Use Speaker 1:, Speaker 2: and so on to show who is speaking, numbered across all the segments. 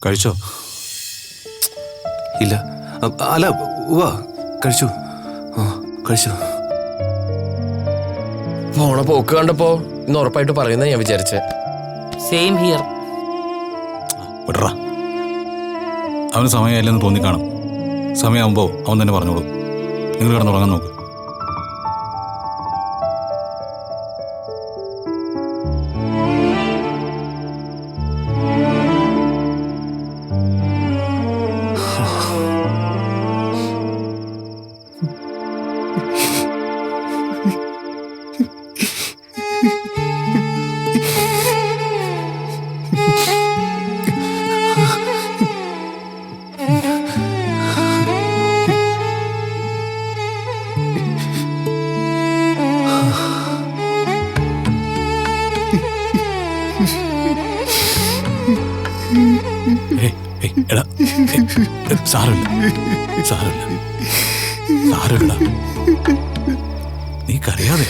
Speaker 1: കഴിച്ചോ?
Speaker 2: ഇല്ല. അല്ല, വാ കഴിച്ചു. കഴിച്ചു.
Speaker 3: പോണ പോക്ക് കണ്ടപ്പോ ഇന്ന് ഉറപ്പായിട്ട് പറയുന്ന ഞാൻ വിചാരിച്ചേ.
Speaker 4: Same here.
Speaker 1: വിടറാ, അവന് സമയമായില്ലെന്ന് തോന്നിക്കാണും. സമയമാകുമ്പോ അവൻ തന്നെ പറഞ്ഞോളൂ. നിങ്ങൾ കിടന്നുറങ്ങാൻ നോക്ക്. എടാ, സാരമില്ല, സാരമില്ല, നീ കരയാതെ.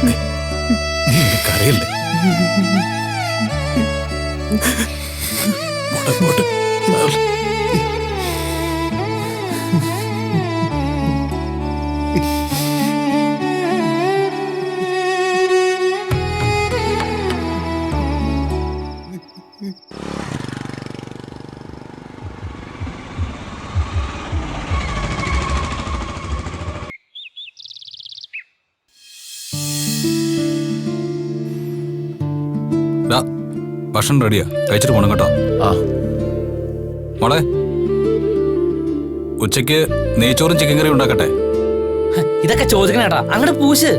Speaker 1: നീ കരയല്ലേ? പോട്ടെ, സാരമില്ല. ഭക്ഷണം റെഡിയാ, കഴിച്ചിട്ട് പോണം കേട്ടോ. മോളെ, ഉച്ചക്ക് നെയ്ച്ചോറും ചിക്കൻ കറിയും ഉണ്ടാക്കട്ടെ.
Speaker 4: ഇതൊക്കെ ചോദിക്കണേട്ടാ, അങ്ങോട്ട് പൂശ്.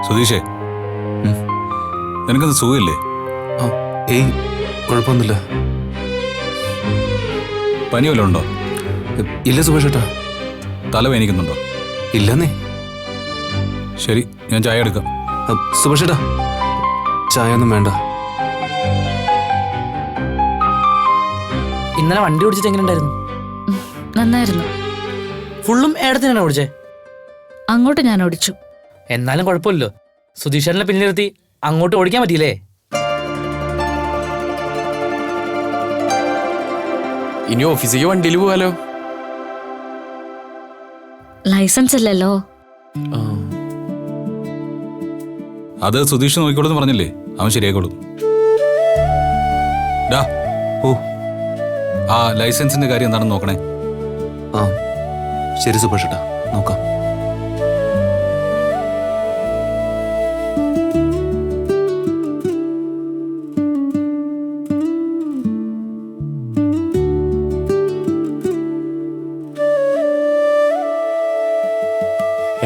Speaker 1: സുധീഷേ, നിനക്കൊന്ന് സുഖമില്ലേ?
Speaker 2: ഏയ്, കുഴപ്പമൊന്നുമില്ല.
Speaker 1: പനി വല്ലതും ഉണ്ടോ?
Speaker 2: ഇല്ല സുഭാഷ് ചേട്ടാ.
Speaker 1: തലവേദനിക്കുന്നുണ്ടോ?
Speaker 2: ഇല്ലെന്നേ.
Speaker 1: ശരി, ഞാൻ ചായ എടുക്കാം.
Speaker 2: സുഭാഷ് ചേട്ടാ, ചായ ഒന്നും വേണ്ട.
Speaker 4: ഇന്നലെ വണ്ടി ഓടിച്ചിട്ട് എങ്ങനെ ഉണ്ടായിരുന്നു?
Speaker 5: നന്നായിരുന്നു.
Speaker 4: ഫുള്ളും ഏടത്തിനാണ് ഓടിച്ചേ?
Speaker 5: അങ്ങോട്ട് ഞാൻ ഓടിച്ചു.
Speaker 4: എന്നാലും കുഴപ്പമില്ലല്ലോ, സുധീഷനെ പിന്നിലിരുത്തി അങ്ങോട്ട് ഓടിക്കാൻ പറ്റിയില്ലേ?
Speaker 3: ഇനി ഓഫീസിലേക്ക് വണ്ടിയിൽ പോവാലോ.
Speaker 5: ലൈസൻസ് ഇല്ലല്ലോ.
Speaker 1: അത് സുധീഷ് നോക്കിക്കോളൂന്ന് പറഞ്ഞില്ലേ, അവൻ ശരിയായിക്കോളും. ആ ലൈസൻസിന്റെ കാര്യം എന്താണെന്ന് നോക്കണേ.
Speaker 2: ശരി സുഭാഷ് ചേട്ടാ, നോക്കാം.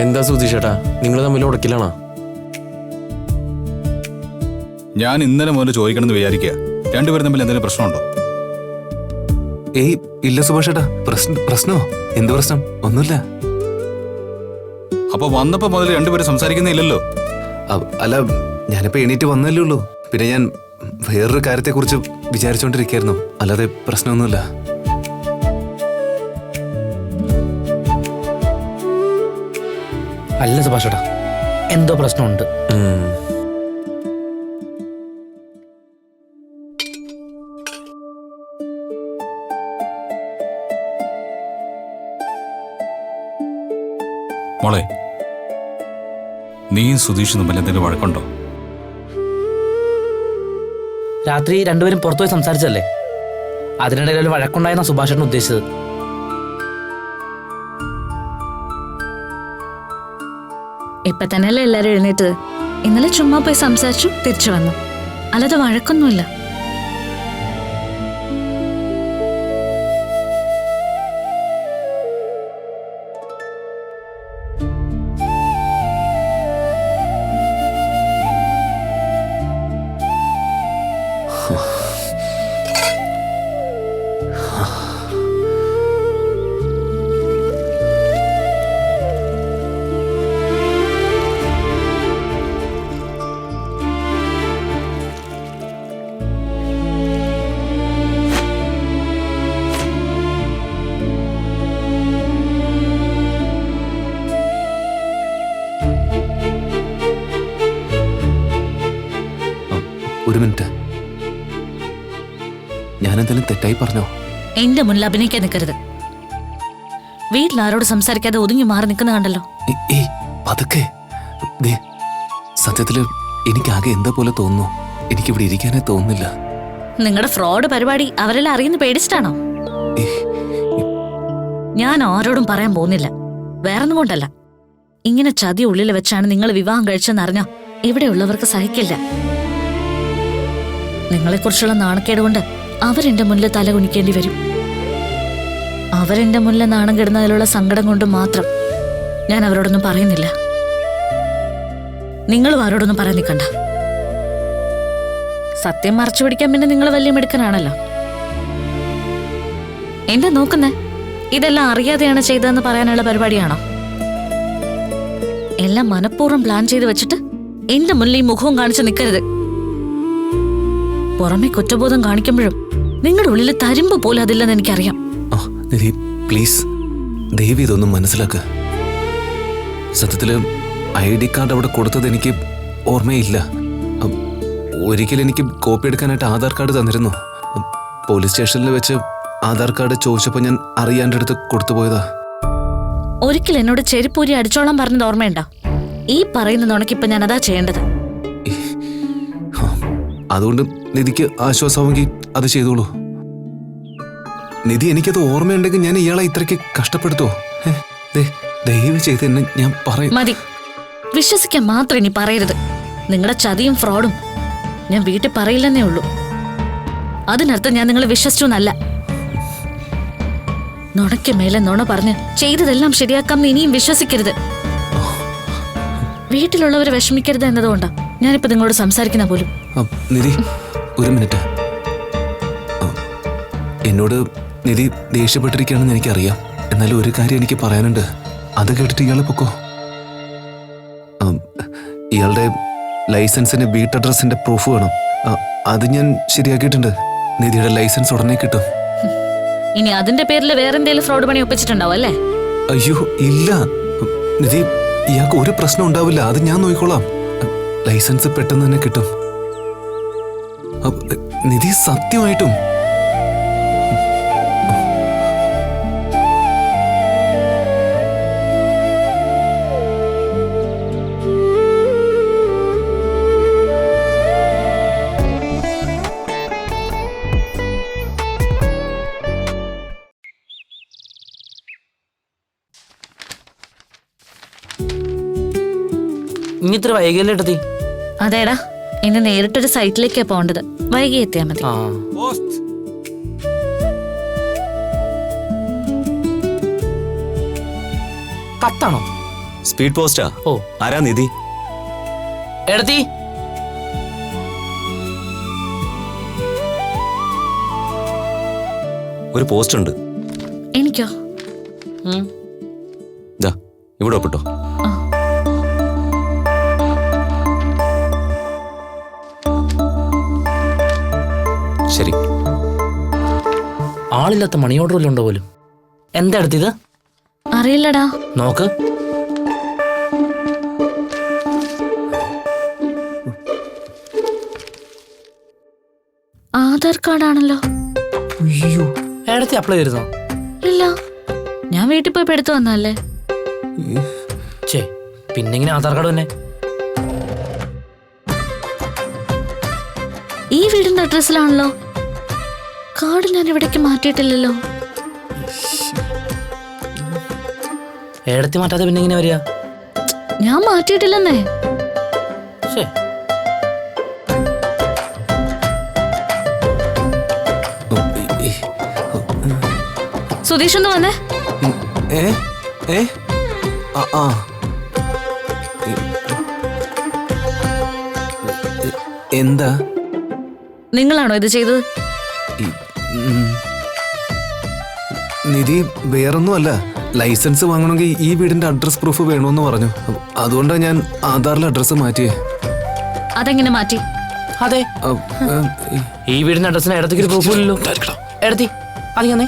Speaker 3: എന്താ സുധീഷേട്ടാ, നിങ്ങൾ തമ്മിൽ ഉടക്കിലാണോ?
Speaker 1: ഞാൻ ഇന്നലെ മുതൽ ചോദിക്കണമെന്ന് വിചാരിക്കുക, രണ്ടുപേരും തമ്മിൽ എന്തെങ്കിലും പ്രശ്നമുണ്ടോ?
Speaker 2: ഏയ് ഇല്ല സുഭാഷ് ചേട്ടാ. പ്രശ്നമോ? എന്ത് പ്രശ്നം? ഒന്നുമില്ല.
Speaker 1: അപ്പൊ വന്നപ്പോ മുതൽ രണ്ടുപേരും സംസാരിക്കുന്നില്ലല്ലോ.
Speaker 2: അല്ല, ഞാനിപ്പോ എണീറ്റ് വന്നല്ലേ ഉള്ളൂ. പിന്നെ ഞാൻ വേറൊരു കാര്യത്തെക്കുറിച്ച് വിചാരിച്ചോണ്ടിരിക്കായിരുന്നു, അല്ലാതെ പ്രശ്നമൊന്നുമില്ല.
Speaker 4: അല്ല സുഭാഷേട്ടാ, എന്തോ പ്രശ്നമുണ്ട്.
Speaker 1: മോളെ, നീയും സുധീഷും തമ്മിൽ എന്തെങ്കിലും വഴക്കുണ്ടോ?
Speaker 4: രാത്രി രണ്ടുപേരും പുറത്തുപോയി സംസാരിച്ചല്ലേ? അതിനിടയിൽ ഒരു വഴക്കുണ്ടായെന്ന സുഭാഷേട്ടൻ ഉദ്ദേശിച്ചത്.
Speaker 5: ഇപ്പൊ തന്നെയല്ലേ എല്ലാരും എഴുന്നേറ്റത്. ഇന്നലെ ചുമ്മാ പോയി സംസാരിച്ചു തിരിച്ചു വന്നു, അല്ലാതെ വഴക്കൊന്നുമില്ല.
Speaker 2: ഒരു മിനിറ്റ്, ഞാനെന്തെങ്കിലും തെറ്റായി പറഞ്ഞോ?
Speaker 5: എന്റെ മുന്നിൽ അഭിനയിക്കാൻ നിൽക്കരുത്. വീട്ടിൽ ആരോട് സംസാരിക്കാതെ ഒതുങ്ങി മാറി നിൽക്കുന്ന കണ്ടല്ലോ.
Speaker 2: പതുക്കെ. ദേ, സത്യത്തില് എനിക്കാകെ എന്താ പോലെ തോന്നുന്നു. എനിക്കിവിടെ ഇരിക്കാനേ തോന്നുന്നില്ല.
Speaker 5: നിങ്ങളുടെ ഫ്രോഡ് പരിപാടി അവരെല്ലാം അറിയുന്ന പേടിച്ചിട്ടാണോ? ഞാൻ ആരോടും പറയാൻ പോകുന്നില്ല. വേറൊന്നും കൊണ്ടല്ല. ഇങ്ങനെ ചതി ഉള്ളിൽ വെച്ചാണ് നിങ്ങൾ വിവാഹം കഴിച്ചെന്നറിഞ്ഞാ ഇവിടെയുള്ളവർക്ക് സഹിക്കില്ല. നിങ്ങളെക്കുറിച്ചുള്ള നാണക്കേട് കൊണ്ട് അവരെന്റെ മുന്നിൽ തല കുനിക്കേണ്ടി വരും. അവരെന്റെ മുന്നിൽ നാണം കെടുന്നതിലുള്ള സങ്കടം കൊണ്ട് മാത്രം ഞാൻ അവരോടൊന്നും പറയുന്നില്ല. നിങ്ങളും ആരോടൊന്നും പറയാൻ നിൽക്കണ്ട. സത്യം മറച്ചു പിടിക്കാൻ പിന്നെ നിങ്ങൾ വലിയ മിടുക്കനാണല്ലോ. എന്താ നോക്കുന്നേ? ഇതെല്ലാം അറിയാതെയാണ് ചെയ്തതെന്ന് പറയാനുള്ള പരിപാടിയാണോ? എല്ലാം മനഃപൂർവ്വം പ്ലാൻ ചെയ്ത് വെച്ചിട്ട് എന്റെ മുന്നിൽ ഈ മുഖവും കാണിച്ച് നിൽക്കരുത്. പുറമെ കുറ്റബോധം കാണിക്കുമ്പോഴും നിങ്ങളുടെ ഉള്ളിൽ തരുമ്പ് പോലും അതില്ലെന്ന് എനിക്കറിയാം.
Speaker 2: നിധി, പ്ലീസ് ദയവ് ഇതൊന്നും മനസ്സിലാക്കുക. സത്യത്തില് ID കാർഡ് അവിടെ കൊടുത്തത് എനിക്ക് ഓർമ്മയില്ല. ഒരിക്കൽ എനിക്ക് കോപ്പി എടുക്കാനായിട്ട് ആധാർ കാർഡ് തന്നിരുന്നു. പോലീസ് സ്റ്റേഷനിൽ വെച്ച് ആധാർ കാർഡ് ചോദിച്ചപ്പോൾ ഞാൻ അറിയാൻ്റെ അടുത്ത് കൊടുത്തുപോയതാ.
Speaker 5: ഒരിക്കൽ എന്നോട് ചെരുപ്പൂരി അടിച്ചോളാൻ പറഞ്ഞത് ഓർമ്മയുണ്ടോ? ഈ പറയുന്ന നുണക്കിപ്പൊ ഞാൻ അതാ ചെയ്യേണ്ടത്.
Speaker 2: അതുകൊണ്ട് നിധിക്ക് ആശ്വാസമാണെങ്കിൽ അത് ചെയ്തോളൂ. നിധി, എനിക്കത് ഓർമ്മയുണ്ടെങ്കിൽ ഞാൻ ഇയാളെ ഇത്രയ്ക്ക് കഷ്ടപ്പെടുത്തോ? ദയവ് ചെയ്ത് എന്നെ ഞാൻ പറയും.
Speaker 5: മതി, വിശ്വസിക്കാൻ മാത്രം ഇനി പറയരുത്. നിങ്ങളുടെ ചതിയും ഫ്രോഡും ഞാൻ വീട്ടിൽ പറയില്ലെന്നേ ഉള്ളൂ. അതിനർത്ഥം ഞാൻ നിങ്ങളെ വിശ്വസിച്ചു എന്നല്ല. നുണയ്ക്ക് മേലെ നുണ പറഞ്ഞ് ചെയ്തതെല്ലാം ശരിയാക്കാമെന്ന് ഇനിയും വിശ്വസിക്കരുത്. വീട്ടിലുള്ളവരെ വിഷമിക്കരുത് എന്നതുകൊണ്ടാ ഞാനിപ്പോ നിങ്ങളോട് സംസാരിക്കുന്ന പോലും.
Speaker 2: നിധി, ഒരു മിനിറ്റ്. എന്നോട് നിധി ദേഷ്യപ്പെട്ടിരിക്കുകയാണെന്ന് എനിക്കറിയാം. എന്നാലും ഒരു കാര്യം എനിക്ക് പറയാനുണ്ട്. അത് കേട്ടിട്ട് ഇയാളെ പൊക്കോ. ഇയാളുടെ ലൈസൻസിന് വീട്ട് അഡ്രസ്സിന്റെ പ്രൂഫ് വേണം. അത് ഞാൻ ശരിയാക്കിയിട്ടുണ്ട്. നിധിയുടെ ലൈസൻസ് ഉടനെ കിട്ടും.
Speaker 5: ഇനി അതിന്റെ പേരിൽ വേറെന്തേലും ഫ്രോഡ് പണി ഒപ്പിച്ചിട്ടുണ്ടാവും അല്ലേ?
Speaker 2: അയ്യോ ഇല്ല നിധി, ഇയാൾക്ക് ഒരു പ്രശ്നം ഉണ്ടാവില്ല. അത് ഞാൻ നോക്കിക്കോളാം. ലൈസൻസ് പെട്ടെന്ന് തന്നെ കിട്ടും. നിധി, സത്യമായിട്ടും.
Speaker 4: ഇനി ഇത്ര വൈകിയല്ലേ ഏട്ടത്തി?
Speaker 5: അതേടാ, ഇനി നേരിട്ടൊരു സൈറ്റിലേക്കാ പോകേണ്ടത്. വൈകി എത്തിയാ മതി.
Speaker 4: ആ, കത്താണോ?
Speaker 6: സ്പീഡ് പോസ്റ്റാ.
Speaker 4: ഓ,
Speaker 6: ആരാ നിധി?
Speaker 4: ഏടത്തി,
Speaker 6: ഒരു പോസ്റ്റ് ഉണ്ട്.
Speaker 5: എനിക്കോ?
Speaker 6: ദാ ഇവിടെ ഒപ്പിട്ടോ. ശരി.
Speaker 4: ആളില്ലാത്ത മണി ഓർഡർ വല്ലതും ഉണ്ടോ പോലും? എന്താ എടുത്തത്?
Speaker 5: അറിയില്ലടാ.
Speaker 4: നോക്ക്.
Speaker 5: ആധാർ കാർഡാണല്ലോ.
Speaker 4: ഏടത്തി അപ്ലൈ ചെയ്തിരുന്നോ?
Speaker 5: ഇല്ല, ഞാൻ വീട്ടിൽ പോയി എടുത്തു വന്നല്ലേ.
Speaker 4: ചേ, പിന്നെങ്ങനെ ആധാർ കാർഡ് തന്നെ?
Speaker 5: ഈ വീടിന്റെ അഡ്രസ്സിലാണല്ലോ. കാർഡ് ഞാൻ ഇവിടേക്ക് മാറ്റിയിട്ടില്ലല്ലോ.
Speaker 4: ഏടത്തി മാറ്റാതെ പിന്നെ ഇങ്ങനെ വരിക?
Speaker 5: ഞാൻ മാറ്റിയിട്ടില്ലെന്നേ.
Speaker 4: ശ്ശേ.
Speaker 5: സുധീഷ് ഒന്ന് വന്നേ.
Speaker 2: ഏ ഏ ആ ആ എന്താ
Speaker 5: നിങ്ങളാണോ ഇത് ചെയ്തത്?
Speaker 2: നിധി വേറൊന്നുമല്ല, ലൈസൻസ് വാങ്ങണമെങ്കിൽ ഈ വീടിന്റെ അഡ്രസ് പ്രൂഫ് വേണമെന്ന് പറഞ്ഞു. അതുകൊണ്ടാണ് ഞാൻ ആധാറിലെ അഡ്രസ്സ് മാറ്റിയേ.
Speaker 5: അതെങ്ങനെ മാറ്റി?
Speaker 4: അതെ, ഈ വീടിന്റെ അഡ്രസ്സിന് ഏടത്തേക്ക് ഒരു പ്രൂഫ് ഇല്ലല്ലോ. ഏടത്തി അതിങ്ങനെ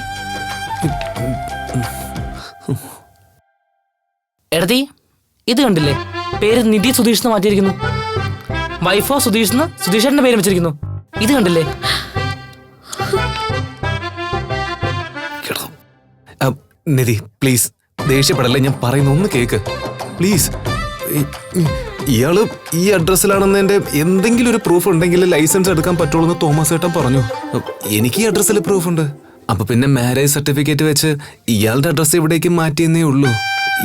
Speaker 4: ഏടത്തി ഇത് കണ്ടില്ലേ? പേര് നിധി സുധീഷ് എന്ന് മാറ്റിയിരിക്കുന്നു. വൈഫോ സുധീഷ് എന്ന് സുധീഷേട്ടന്റെ പേര് വെച്ചിരിക്കുന്നു. ഇത് കണ്ടില്ലേ?
Speaker 2: നിധി പ്ലീസ് ദേഷ്യപ്പെടല്ലേ, ഞാൻ പറയുന്ന ഒന്ന് കേക്ക് പ്ലീസ്. ഇയാള് ഈ അഡ്രസ്സിലാണെന്നതിന്റെ എന്തെങ്കിലും ഒരു പ്രൂഫ് ഉണ്ടെങ്കിൽ ലൈസൻസ് എടുക്കാൻ പറ്റുള്ളൂ എന്ന് തോമസ് ഏട്ടൻ പറഞ്ഞു. എനിക്ക് ഈ അഡ്രസ്സിൽ പ്രൂഫ് ഉണ്ട്. അപ്പൊ പിന്നെ മാരേജ് സർട്ടിഫിക്കറ്റ് വെച്ച് ഇയാളുടെ അഡ്രസ്സ് എവിടേക്ക് മാറ്റിയെന്നേ ഉള്ളൂ.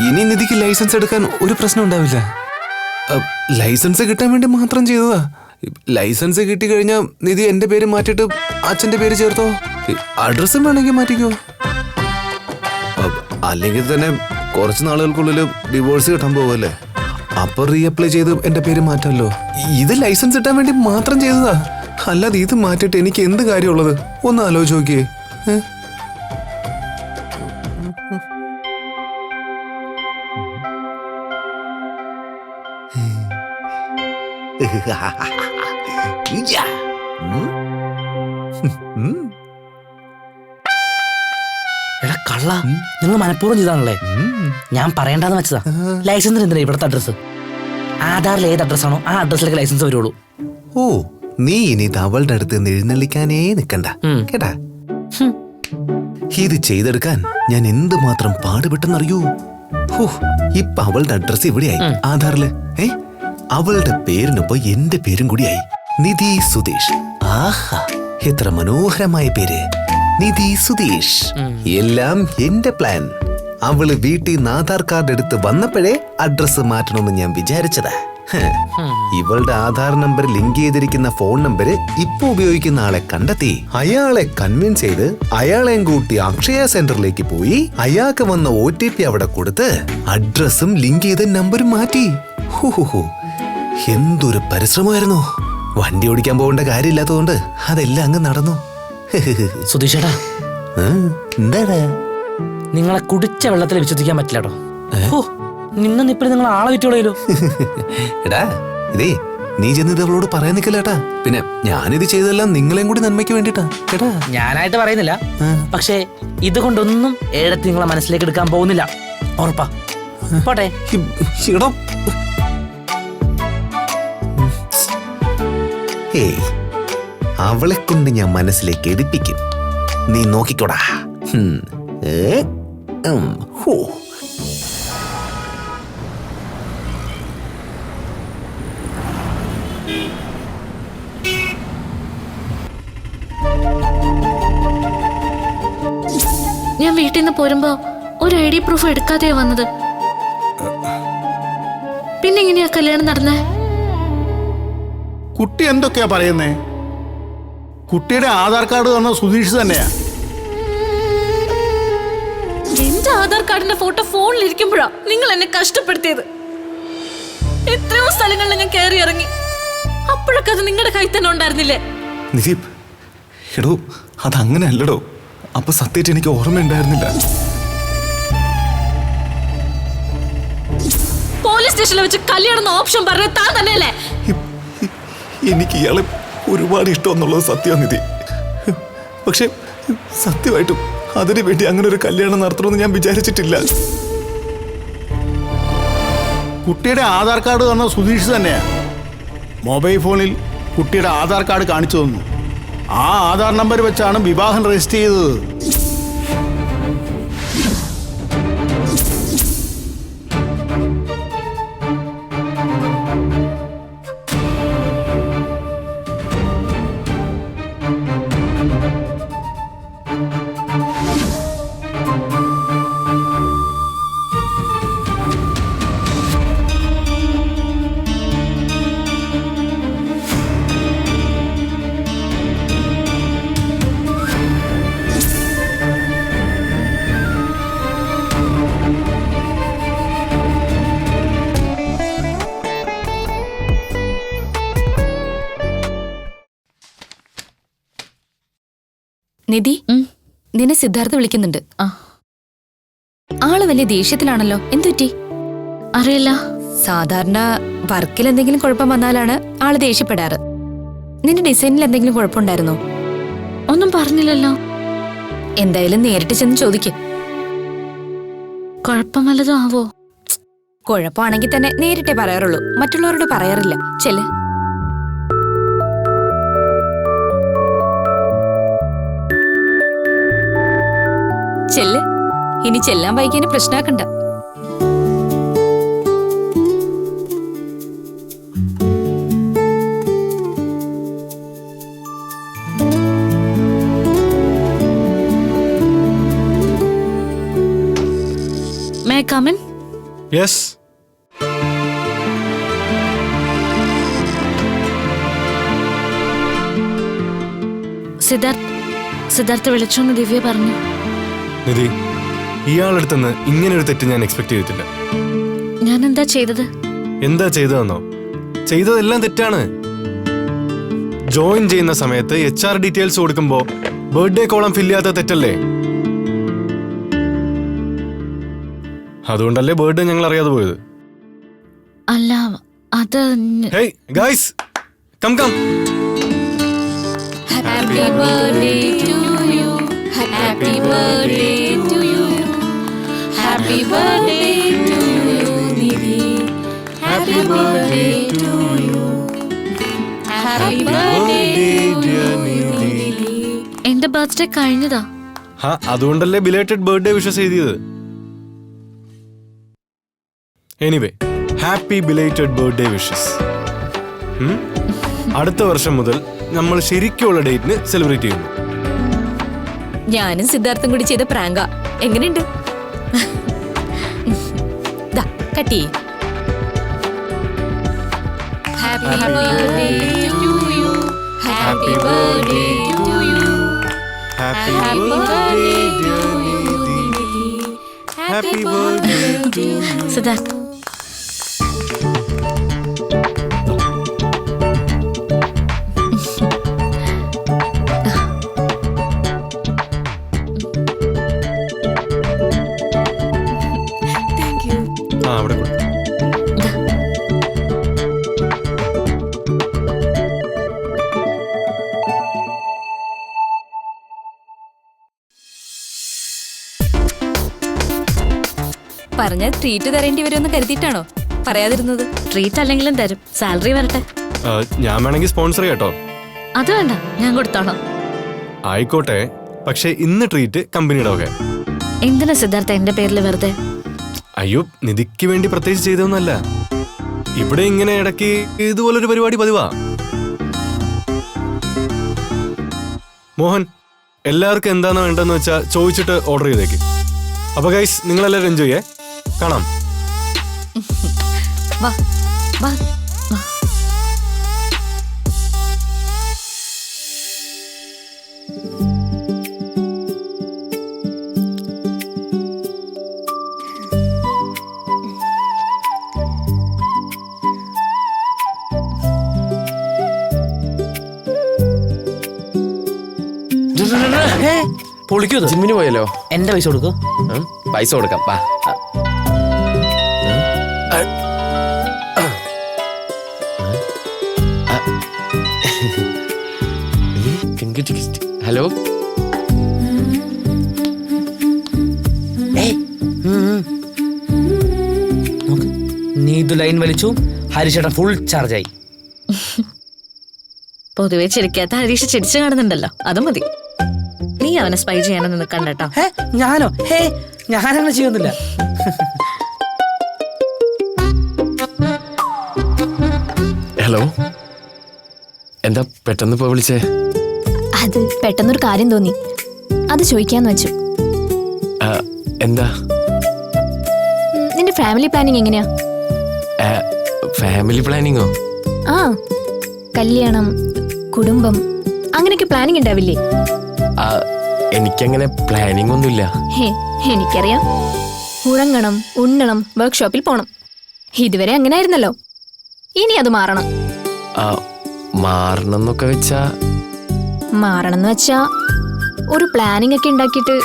Speaker 2: ഇനി നിധിക്ക് ലൈസൻസ് എടുക്കാൻ ഒരു പ്രശ്നം ഉണ്ടാവില്ല. ലൈസൻസ് കിട്ടാൻ വേണ്ടി മാത്രം ചെയ്തതാ. ലൈസൻസ് കിട്ടി കഴിഞ്ഞാൽ നിധി എന്റെ പേര് മാറ്റിയിട്ട് അച്ഛന്റെ പേര് ചേർത്തോ, അഡ്രസ്സും വേണമെങ്കിൽ മാറ്റിക്കോ. അല്ലെങ്കിൽ തന്നെ കുറച്ച് നാളുകൾക്കുള്ളിൽ ഡിവോഴ്സ് കിട്ടാൻ പോവല്ലേ, അപ്പൊ റീഅപ്ലൈ ചെയ്ത് എന്റെ പേര് മാറ്റാമല്ലോ. ഇത് ലൈസൻസ് കിട്ടാൻ വേണ്ടി മാത്രം ചെയ്തതാ. അല്ലാതെ ഇത് മാറ്റിയിട്ട് എനിക്ക് എന്ത് കാര്യമുള്ളത്? ഒന്ന് ആലോചിച്ച് നോക്കിയേ.
Speaker 4: എടാ കള്ള, നിങ്ങൾ മനഃപൂർവ്വം ചെയ്താണല്ലേ? ഞാൻ പറയണ്ടെന്ന് വെച്ചതാ. ലൈസൻസിന് എന്തിനാ ഇവിടുത്തെ അഡ്രസ്? ആധാറിൽ ഏത് അഡ്രസ്സാണോ ആ അഡ്രസ്സിലേക്ക് ലൈസൻസ് വരുള്ളൂ.
Speaker 2: ഓ, നീ ഇനി ഇത് അവളുടെ അടുത്ത് എഴുന്നള്ളിക്കാനേ നിക്കണ്ട കേട്ടാ. ഇത് ചെയ്തെടുക്കാൻ ഞാൻ എന്തുമാത്രം പാടുപെട്ടെന്നറിയൂ. ഇപ്പൊ അവളുടെ അഡ്രസ് ഇവിടെയായി ആധാറില്. അവളുടെ പേരിനൊപ്പം എന്റെ പേരും കൂടിയായി, നിധി സുധീഷ്. ആഹാ, എത്ര മനോഹരമായ പേര്, നിധി സുധീഷ്. എല്ലാം എന്റെ പ്ലാൻ. അവള് വീട്ടിൽ നിന്ന് ആധാർ കാർഡ് എടുത്ത് വന്നപ്പോഴേ അഡ്രസ് മാറ്റണമെന്ന് ഞാൻ വിചാരിച്ചതാ. ഇവളുടെ ആധാർ നമ്പർ ലിങ്ക് ചെയ്തിരിക്കുന്ന ഫോൺ നമ്പർ ഇപ്പൊ ഉപയോഗിക്കുന്ന ആളെ കണ്ടെത്തി അയാളെ കൺവിൻസ് ചെയ്ത് അയാളെയും കൂട്ടി അക്ഷയ സെന്ററിലേക്ക് പോയി അയാൾക്ക് വന്ന OTP അവിടെ കൊടുത്ത് അഡ്രസ്സും ലിങ്ക് ചെയ്ത നമ്പരും മാറ്റി. എന്തൊരു പരിശ്രമമായിരുന്നു. വണ്ടി ഓടിക്കാൻ പോകേണ്ട കാര്യമില്ലാത്തതുകൊണ്ട് അതെല്ലാം അങ്ങ് നടന്നു.
Speaker 4: സുധീഷേട്ടാ,
Speaker 2: എന്താടാ?
Speaker 4: നിങ്ങളെ കുടിച്ച വെള്ളത്തിൽ വിശ്വസിക്കാൻ പറ്റില്ല കേട്ടോ. നിന്ന ഇപ്പഴും നിങ്ങൾ ആളെ വിറ്റുകളയല്ലോ.
Speaker 2: എടാ ഇതേ, നീ ചെന്നിത് അവളോട് പറയാൻ നിക്കല്ലേട്ടാ. പിന്നെ ഞാനിത് ചെയ്തെല്ലാം നിങ്ങളെയും കൂടി നന്മയ്ക്ക് വേണ്ടിട്ടാ കേട്ടാ.
Speaker 4: ഞാനായിട്ട് പറയുന്നില്ല, പക്ഷേ ഇതുകൊണ്ടൊന്നും ഏടത്തി നിങ്ങളെ മനസ്സിലേക്ക് എടുക്കാൻ പോകുന്നില്ല. ഉറപ്പാ. പോട്ടെ.
Speaker 2: അവളെ കൊണ്ട് ഞാൻ മനസ്സിലേക്ക് എടുപ്പിക്കും, നീ നോക്കിക്കോടാ.
Speaker 5: ഞാൻ വീട്ടിൽ നിന്ന് പോരുമ്പോ ഒരു ID പ്രൂഫ് എടുക്കാതെയാ വന്നത്. പിന്നെ എങ്ങനെയാ കല്യാണം നടന്നേ?
Speaker 7: കുട്ടി എന്തൊക്കെയാ പറയുന്നേ? കുട്ടിയുടെ ആധാർ കാർഡ് തന്ന സുധീഷ് തന്നെയാ.
Speaker 5: എന്റെ ആധാർ കാർഡിന്റെ ഫോട്ടോ ഫോണിലിരിക്കുമ്പോഴാ നിങ്ങൾ എന്നെ കഷ്ടപ്പെടുത്തിയത്. എത്രയോ സ്ഥലങ്ങളിൽ ഞാൻ കയറി ഇറങ്ങി. അപ്പോഴൊക്കെ അത് നിങ്ങളുടെ കയ്യിൽ തന്നെ ഉണ്ടായിരുന്നില്ലേ?
Speaker 2: നിദീപ്, എടോ അതങ്ങനെ അല്ലടോ. അപ്പൊ സത്യമായിട്ട് എനിക്ക് ഓർമ്മയുണ്ടായിരുന്നില്ല.
Speaker 5: പോലീസ് സ്റ്റേഷനിൽ വെച്ച് കല്യാണം ഓപ്ഷൻ പറഞ്ഞ താൻ തന്നെയല്ലേ?
Speaker 2: എനിക്ക് ഇയാളെ ഒരുപാട് ഇഷ്ടമെന്നുള്ളത് സത്യനിധി. പക്ഷെ സത്യമായിട്ടും അതിനു വേണ്ടി അങ്ങനെ ഒരു കല്യാണം നടത്തണമെന്ന് ഞാൻ വിചാരിച്ചിട്ടില്ല.
Speaker 7: കുട്ടിയുടെ ആധാർ കാർഡ് തന്ന സുധീഷ് തന്നെയാ. മൊബൈൽ ഫോണിൽ കുട്ടിയുടെ ആധാർ കാർഡ് കാണിച്ചു തന്നു. ആ ആധാർ നമ്പർ വെച്ചാണ് വിവാഹം രജിസ്റ്റർ ചെയ്തത്.
Speaker 8: നിധി, നിന്നെ സിദ്ധാർത്ഥ വിളിക്കുന്നുണ്ട്. ആള് വലിയ ദേഷ്യത്തിലാണല്ലോ, എന്തുറ്റി?
Speaker 5: അറിയില്ല.
Speaker 8: സാധാരണ വർക്കിൽ എന്തെങ്കിലും കുഴപ്പം വന്നാലാണ് ആള് ദേഷ്യപ്പെടാറ്. നിന്റെ ഡിസൈനിൽ എന്തെങ്കിലും കുഴപ്പമുണ്ടായിരുന്നോ?
Speaker 5: ഒന്നും പറഞ്ഞില്ലല്ലോ.
Speaker 8: എന്തായാലും നേരിട്ട് ചെന്ന് ചോദിക്ക്.
Speaker 5: കുഴപ്പം വല്ലതും ആവോ?
Speaker 8: കുഴപ്പമാണെങ്കിൽ തന്നെ നേരിട്ടേ പറയാറുള്ളൂ, മറ്റുള്ളവരോട് പറയാറില്ല. ചെല്ല്. ചെല്ല്, ഇനി ചെല്ലാൻ വൈകിയതിന് പ്രശ്നമാക്കണ്ട.
Speaker 5: May I come in?
Speaker 9: Yes.
Speaker 5: Siddhartha വിളിച്ചോന്ന് ദിവ്യ പറഞ്ഞു.
Speaker 9: നിധി, ഇയാളെടുത്തുനിന്ന് ഇങ്ങനൊരു തെറ്റ് ഞാൻ എക്സ്പെക്ട് ചെയ്തിട്ടില്ല.
Speaker 5: ഞാൻ എന്താ ചെയ്തത്?
Speaker 9: എന്താ ചെയ്തതെന്നോ? ചെയ്തതെല്ലാം തെറ്റാണ്. ജോയിൻ ചെയ്യുന്ന സമയത്ത് HR ഡീറ്റെയിൽസ് കൊടുക്കുമ്പോ ബർത്ത്ഡേ കോളം ഫില്ല് ചെയ്യാത്ത തെറ്റല്ലേ? അതുകൊണ്ടല്ലേ ബർത്ത്ഡേ ഞങ്ങൾ അറിയാതെ പോയത്.
Speaker 5: അല്ല, അത്
Speaker 9: hey guys, come come.
Speaker 8: Happy birthday to you. Happy birthday to you. Happy birthday to you, Nidhi. Happy birthday to you. Happy birthday dear Nidhi.
Speaker 5: എന്റെ ബർത്ത്ഡേ കഴിഞ്ഞതാ.
Speaker 9: അതുകൊണ്ടല്ലേ ബിലേറ്റഡ് ബർത്ത്ഡേ വിഷസ് എഴുതിയത്. Anyway, happy belated birthday wishes. അടുത്ത വർഷം മുതൽ നമ്മൾ ശരിക്കുള്ള ഡേറ്റിന് സെലിബ്രേറ്റ് ചെയ്യുന്നു.
Speaker 8: ഞാനും സിദ്ധാർത്ഥം കൂടി ചെയ്ത പ്രാങ്ക എങ്ങനെയുണ്ട്? കട്ടി. Happy birthday to you. Happy birthday to you.
Speaker 9: Happy birthday dear Nidhi. Happy birthday to you.
Speaker 5: Siddharth,
Speaker 9: അവിടെ കൊടുത്തു.
Speaker 8: പറഞ്ഞ ട്രീറ്റ് തരേണ്ടി വരുമെന്ന് കരുതിയിട്ടാണോ പറയാതിരുന്നത്?
Speaker 5: ട്രീറ്റ് അല്ലെങ്കിലും തരും. സാലറി വരട്ടെ.
Speaker 9: ഞാൻ വേണമെങ്കിൽ സ്പോൺസർ കേട്ടോ.
Speaker 5: അത് വേണ്ട, ഞാൻ കൊടുത്തോളാം.
Speaker 9: ആയിക്കോട്ടെ, പക്ഷെ ഇന്ന് ട്രീറ്റ് കമ്പനിയുടെ വക.
Speaker 5: എന്തിനാ സിദ്ധാർത്ഥ എന്റെ പേരിൽ വെറുതെ?
Speaker 9: അയ്യോ, നിധിക്ക് വേണ്ടി പ്രത്യേകിച്ച് ചെയ്തൊന്നുമല്ല. ഇവിടെ ഇങ്ങനെ ഇടയ്ക്ക് ഇതുപോലൊരു പരിപാടി പതിവാ. മോഹൻ, എല്ലാവർക്കും എന്താണോ വേണ്ടെന്ന് വെച്ചാൽ ചോദിച്ചിട്ട് ഓർഡർ ചെയ്തേക്ക്. അപ്പൊ ഗൈസ്, നിങ്ങളെല്ലാവരും എൻജോയ് ചെയ്യേ. കാണാം.
Speaker 8: വാ വാ.
Speaker 4: പൊളിക്കൂ.
Speaker 3: ജിമ്മിന് പോയല്ലോ.
Speaker 4: എന്റെ പൈസ കൊടുക്കൂ.
Speaker 3: പൈസ കൊടുക്കാം. വാ. ഹലോ.
Speaker 4: നീതു ലൈൻ വലിച്ചു. ഹരിശേട്ടൻ ഫുൾ ചാർജായി.
Speaker 5: പൊതുവെ ചിരിക്കാത്ത ഹരീഷ് ചിരിച്ചു കാണുന്നുണ്ടല്ലോ, അത് മതി. നീ അവനെ സ്പൈ ചെയ്യാനൊന്നും നിൽക്കണ്ട കേട്ടോ.
Speaker 4: ഞാനോ? ഞാനങ്ങനെ ചെയ്യുന്നില്ല.
Speaker 3: ഹലോ, എന്താ പെട്ടെന്ന് പോ വിളിച്ചേ?
Speaker 10: അത് പെട്ടെന്നൊരു കാര്യം തോന്നി, അത് ചോദിക്കാന്ന് വെച്ചു.
Speaker 3: എന്താ?
Speaker 10: നിന്റെ ഫാമിലി പ്ലാനിങ് എങ്ങനെയാ?
Speaker 3: ഫാമിലി പ്ലാനിങ്ങോ?
Speaker 10: ആ, കല്യാണം, കുടുംബം, അങ്ങനെയൊക്കെ പ്ലാനിങ് ഉണ്ടാവില്ലേ?
Speaker 3: എനിക്കങ്ങനെ പ്ലാനിങ് ഒന്നുമില്ല.
Speaker 10: എനിക്കറിയാം. ഉറങ്ങണം, ഉണ്ണണം, വർക്ക്ഷോപ്പിൽ പോണം. ഇതുവരെ അങ്ങനെ ആയിരുന്നല്ലോ. ഇനി അത് മാറണം.
Speaker 3: മാറണം എന്നൊക്കെ വെച്ചാ?
Speaker 10: മാറണം എന്ന് വെച്ചാ ഒരു പ്ലാനിംഗ് ഒക്കെ ഉണ്ടാക്കിയിട്ട്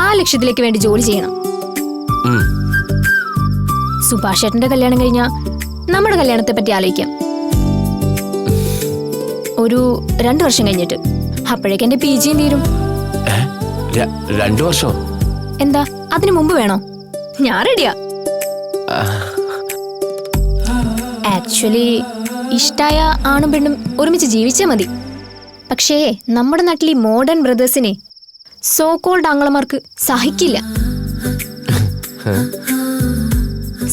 Speaker 10: ആ ലക്ഷ്യത്തിലേക്ക് വേണ്ടി ജോലി ചെയ്യണം.
Speaker 3: ഉം.
Speaker 10: സുഭാഷ് ചേട്ടന്റെ കല്യാണം കഴിഞ്ഞാൽ നമ്മുടെ കല്യാണത്തെ പറ്റി ആലോചിക്കാം. ഒരു 2 വർഷം കഴിഞ്ഞിട്ട്. അപ്പോഴേക്ക് എന്റെ PG തീരും.
Speaker 3: 2 വർഷം?
Speaker 10: എന്താ അതിനു മുമ്പ് വേണോ? ഞാൻ റെഡിയാ. ആക്ച്വലി ഇഷ്ടായ ആണും പെണ്ണും ഒരുമിച്ച് ജീവിച്ചാൽ മതി. പക്ഷേ നമ്മുടെ നാട്ടിൽ ഈ മോഡേൺ ബ്രദേഴ്സിനെ സോ കോൾഡ് ആംഗ്ലമാർക്ക് സഹിക്കില്ല.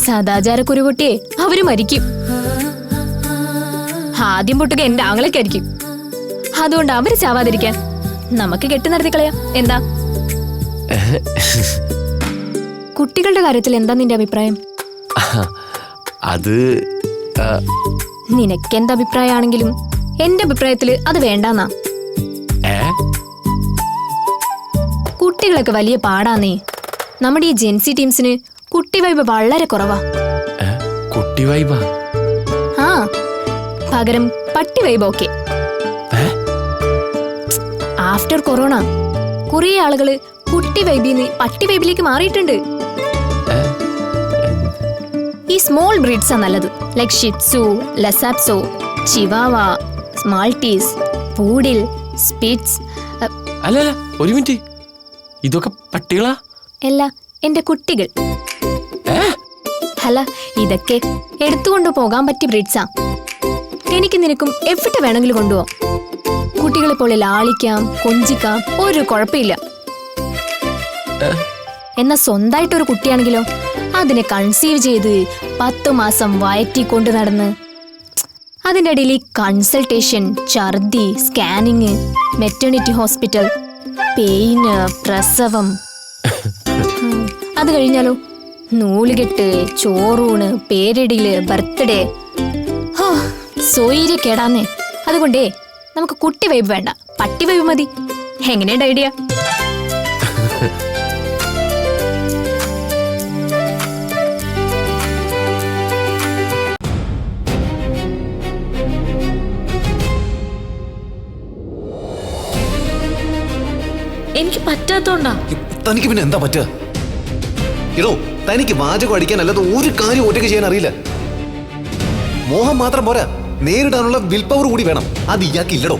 Speaker 10: സദാചാര കുരുകുട്ടിയെ അവര് മരിക്കും. ആദ്യം പൊട്ടുക എന്റെ ആങ്ങളൊക്കെയായിരിക്കും. അതുകൊണ്ട് അവര് ചാവാതിരിക്കാൻ നമുക്ക് കെട്ടി നടത്തിക്കളയാം. എന്താ? കുട്ടികളുടെ കാര്യത്തിൽ എന്താ നിന്റെ അഭിപ്രായം?
Speaker 3: അത്
Speaker 10: നിനക്കെന്ത് അഭിപ്രായമാണെങ്കിലും എന്റെ അഭിപ്രായത്തില് അത് വേണ്ടാന്നാ. കുട്ടികളൊക്കെ വലിയ പാടാന്നേ. നമ്മുടെ ഈ ജെൻസി ടീംസിന് കുട്ടി വൈബ് വളരെ കുറവാ.
Speaker 3: കുട്ടി വൈബാ?
Speaker 10: ആ, പകരം പട്ടി വൈബ്. ഓക്കെ. ആഫ്റ്റർ കൊറോണ കുറെ ആളുകള് കുട്ടി വൈബിന്ന് പട്ടി വൈബിലേക്ക് മാറിയിട്ടുണ്ട്. ഈ സ്മോൾ ബ്രീഡ്സാ നല്ലത്. Like shih tzu, lhasa apso, chihuahua, Maltese, poodle, spitz.
Speaker 3: അല്ല ഒരു മിനിറ്റ്, ഇതൊക്കെ പട്ടികളാ?
Speaker 10: അല്ല, എന്റെ കുട്ടികൾ. അല്ല, ഇതൊക്കെ എടുത്തുകൊണ്ടു പോകാൻ പറ്റിയ ബ്രീഡ്സാ. എനിക്ക് നിനക്കും എവിടെ വേണമെങ്കിലും കൊണ്ടുപോവാം. കുട്ടികളെ പോലെ ലാളിക്കാം, കൊഞ്ചിക്കാം, ഒരു കുഴപ്പമില്ല. എന്നാ സ്വന്തമായിട്ടൊരു കുട്ടിയാണെങ്കിലോ അതിനെ കൺസീവ് ചെയ്ത് 10 മാസം വയറ്റി കൊണ്ടു നടന്ന് അതിൻ്റെ ഇടയിൽ കൺസൾട്ടേഷൻ, ഛർദി, സ്കാനിങ്, മെറ്റേണിറ്റി ഹോസ്പിറ്റൽ, പെയിന്, പ്രസവം. അത് കഴിഞ്ഞാലോ നൂലുകെട്ട്, ചോറൂണ്, പേരിടിയില്, ബർത്ത്ഡേ. സോയിരെ കേടാന്നേ. അതുകൊണ്ടേ നമുക്ക് കുട്ടി വൈബ് വേണ്ട, പട്ടി വൈബ് മതി. എങ്ങനെയുണ്ട് ഐഡിയ?
Speaker 5: എനിക്ക് പറ്റാത്തോണ്ടാ.
Speaker 2: തനിക്ക് പിന്നെ എന്താ പറ്റുക? ഇടോ, തനിക്ക് വാചകം അടിക്കാനല്ലാതെ ഒരു കാര്യം ഒറ്റയ്ക്ക് ചെയ്യാൻ അറിയില്ല. മോഹം മാത്രം പോരാ, നേരിടാനുള്ള വിൽ പവർ കൂടി വേണം. അത് ഇയാൾക്ക് ഇല്ലടോ.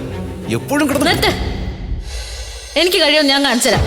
Speaker 2: എപ്പോഴും കിടന്ന്
Speaker 5: എനിക്ക് കഴിയും, ഞാൻ കാണിച്ചുതരാം.